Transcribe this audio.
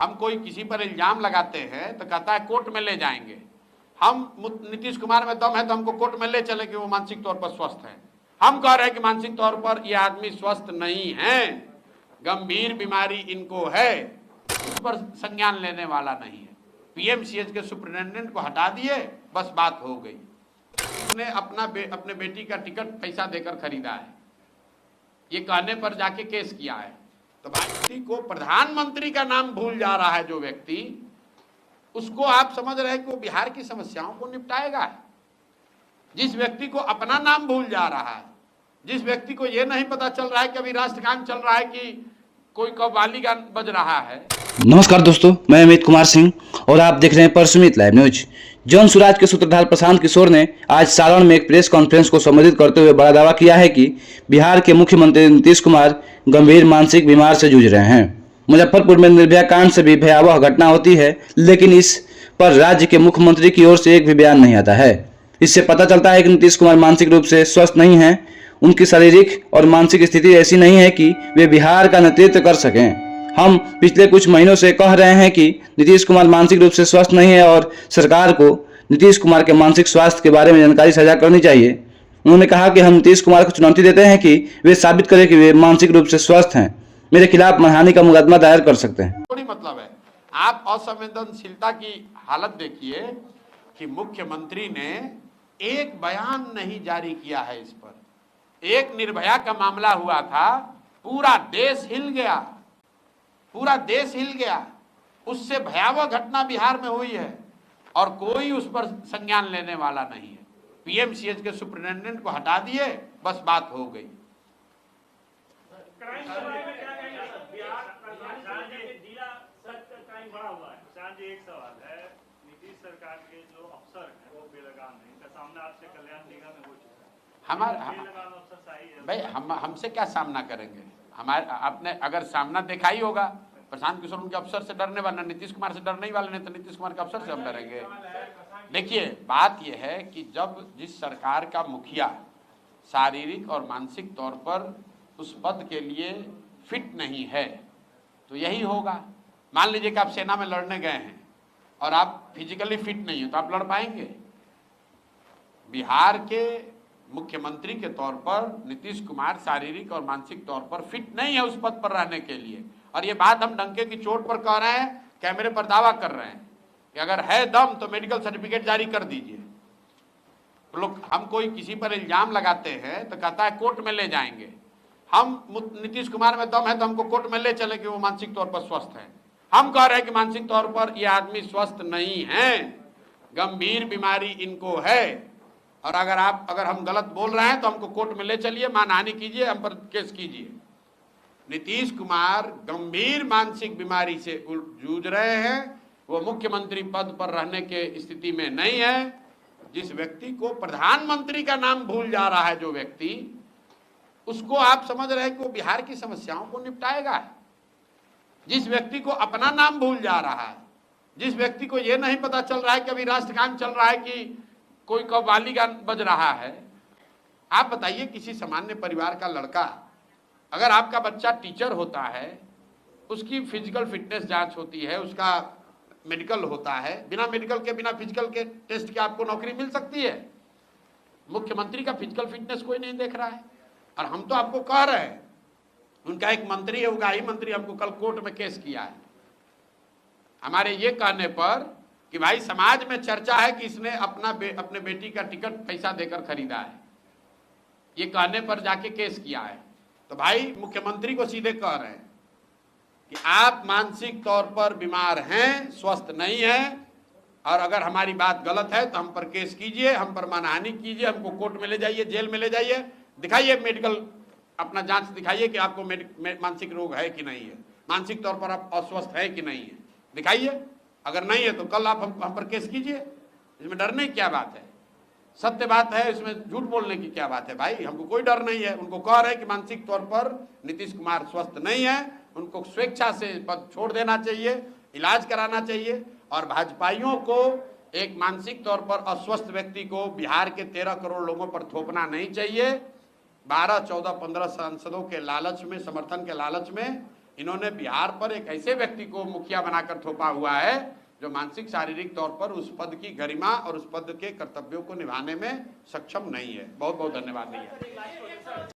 हम कोई किसी पर इल्जाम लगाते हैं तो कहता है कोर्ट में ले जाएंगे। हम नीतीश कुमार में दम है तो हमको कोर्ट में ले चले कि वो मानसिक तौर पर स्वस्थ है। हम कह रहे हैं कि मानसिक तौर पर ये आदमी स्वस्थ नहीं है, गंभीर बीमारी इनको है, उस पर संज्ञान लेने वाला नहीं है। पीएमसीएच के सुपरिटेंडेंट को हटा दिए, बस बात हो गई। उसने अपने बेटी का टिकट पैसा देकर खरीदा है, ये कहने पर जाके केस किया है। तो भाई को प्रधानमंत्री का नाम भूल जा रहा है जो व्यक्ति, उसको आप समझ रहे हैं कि वो बिहार की समस्याओं को निपटाएगा। जिस व्यक्ति को अपना नाम भूल जा रहा है, जिस व्यक्ति को ये नहीं पता चल रहा है कि अभी राष्ट्रगान चल रहा है कि कोई कव्वाली गान बज रहा है। नमस्कार दोस्तों, मैं अमित कुमार सिंह और आप देख रहे हैं परसुमित लाइव न्यूज। जन सुराज के सूत्रधार प्रशांत किशोर ने आज सारण में एक प्रेस कॉन्फ्रेंस को संबोधित करते हुए बड़ा दावा किया है कि बिहार के मुख्यमंत्री नीतीश कुमार गंभीर मानसिक बीमार से जूझ रहे हैं। मुजफ्फरपुर में निर्भया कांड से भी भयावह घटना होती है, लेकिन इस पर राज्य के मुख्यमंत्री की ओर से एक भी बयान नहीं आता है। इससे पता चलता है कि नीतीश कुमार मानसिक रूप से स्वस्थ नहीं हैं। उनकी शारीरिक और मानसिक स्थिति ऐसी नहीं है कि वे बिहार का नेतृत्व कर सकें। हम पिछले कुछ महीनों से कह रहे हैं कि नीतीश कुमार मानसिक रूप से स्वस्थ नहीं है और सरकार को नीतीश कुमार के मानसिक स्वास्थ्य के बारे में जानकारी साझा करनी चाहिए। उन्होंने कहा कि हम नीतीश कुमार को चुनौती देते हैं कि वे साबित करें कि वे मानसिक रूप से स्वस्थ हैं। मेरे खिलाफ मानहानि का मुकदमा दायर कर सकते हैं। थोड़ी मतलब है, आप असंवेदनशीलता की हालत देखिए कि मुख्यमंत्री ने एक बयान नहीं जारी किया है इस पर। एक निर्भया का मामला हुआ था, पूरा देश हिल गया, पूरा देश हिल गया। उससे भयावह घटना बिहार में हुई है और कोई उस पर संज्ञान लेने वाला नहीं है। पीएमसीएच के सुपरिटेंडेंट को हटा दिए, बस बात हो गई। एक सवाल है, नीतीश सरकार के जो अफसर हैं वो बेलगाम हैं, इनका सामना आपसे कल्याण निगम में हो चुका है। बेलगाम अफसर सही है भाई हमसे क्या सामना करेंगे? हमारे आपने अगर सामना देखा ही होगा, प्रशांत किशोर उनके अफसर से डरने वाला, नीतीश कुमार से डरने वाले नहीं, तो नीतीश कुमार के अफसर से हम डरेंगे? देखिए, बात यह है कि जब जिस सरकार का मुखिया शारीरिक और मानसिक तौर पर उस पद के लिए फिट नहीं है तो यही होगा। मान लीजिए कि आप सेना में लड़ने गए हैं और आप फिजिकली फिट नहीं हो तो आप लड़ पाएंगे? बिहार के मुख्यमंत्री के तौर पर नीतीश कुमार शारीरिक और मानसिक तौर पर फिट नहीं है उस पद पर रहने के लिए। और ये बात हम डंके की चोट पर कह रहे हैं, कैमरे पर दावा कर रहे हैं कि अगर है दम तो मेडिकल सर्टिफिकेट जारी कर दीजिए। तो लोग हम कोई किसी पर इल्जाम लगाते हैं तो कहता है कोर्ट में ले जाएंगे। हम नीतीश कुमार में दम है तो हमको कोर्ट में ले चले कि वो मानसिक तौर पर स्वस्थ है। हम कह रहे हैं कि मानसिक तौर पर ये आदमी स्वस्थ नहीं है, गंभीर बीमारी इनको है। और अगर हम गलत बोल रहे हैं तो हमको कोर्ट में ले चलिए, मानहानि कीजिए, हम पर केस कीजिए। नीतीश कुमार गंभीर मानसिक बीमारी से जूझ रहे हैं, वो मुख्यमंत्री पद पर रहने के स्थिति में नहीं है। जिस व्यक्ति को प्रधानमंत्री का नाम भूल जा रहा है जो व्यक्ति, उसको आप समझ रहे हैं कि वो बिहार की समस्याओं को निपटाएगा। जिस व्यक्ति को अपना नाम भूल जा रहा है, जिस व्यक्ति को ये नहीं पता चल रहा है कि अभी राष्ट्रगान चल रहा है कि कोई कव्वाली गान बज रहा है। आप बताइए, किसी सामान्य परिवार का लड़का, अगर आपका बच्चा टीचर होता है, उसकी फिजिकल फिटनेस जांच होती है, उसका मेडिकल होता है, बिना मेडिकल के बिना फिजिकल के टेस्ट के आपको नौकरी मिल सकती है। मुख्यमंत्री का फिजिकल फिटनेस कोई नहीं देख रहा है। और हम तो आपको कह रहे हैं, उनका एक मंत्री है, उगाही मंत्री, हमको कल कोर्ट में केस किया है हमारे ये कहने पर कि भाई समाज में चर्चा है कि इसने अपने बेटी का टिकट पैसा देकर खरीदा है, ये कहने पर जाके केस किया है। तो भाई मुख्यमंत्री को सीधे कह रहे हैं कि आप मानसिक तौर पर बीमार हैं, स्वस्थ नहीं हैं, और अगर हमारी बात गलत है तो हम पर केस कीजिए, हम पर मानहानि कीजिए, हमको कोर्ट में ले जाइए, जेल में ले जाइए, दिखाइए मेडिकल अपना जांच दिखाइए कि आपको मानसिक रोग है कि नहीं है, मानसिक तौर पर आप अस्वस्थ है कि नहीं है, दिखाइए। अगर नहीं है तो कल आप हम पर केस कीजिए। इसमें डरने की क्या बात है? सत्य बात है, इसमें झूठ बोलने की क्या बात है? भाई हमको कोई डर नहीं है। उनको कह रहे हैं कि मानसिक तौर पर नीतीश कुमार स्वस्थ नहीं है, उनको स्वेच्छा से पद छोड़ देना चाहिए, इलाज कराना चाहिए। और भाजपाइयों को एक मानसिक तौर पर अस्वस्थ व्यक्ति को बिहार के 13 करोड़ लोगों पर थोपना नहीं चाहिए। 12, 14, 15 सांसदों के लालच में, समर्थन के लालच में इन्होंने बिहार पर एक ऐसे व्यक्ति को मुखिया बनाकर थोपा हुआ है जो मानसिक शारीरिक तौर पर उस पद की गरिमा और उस पद के कर्तव्यों को निभाने में सक्षम नहीं है। बहुत बहुत धन्यवाद।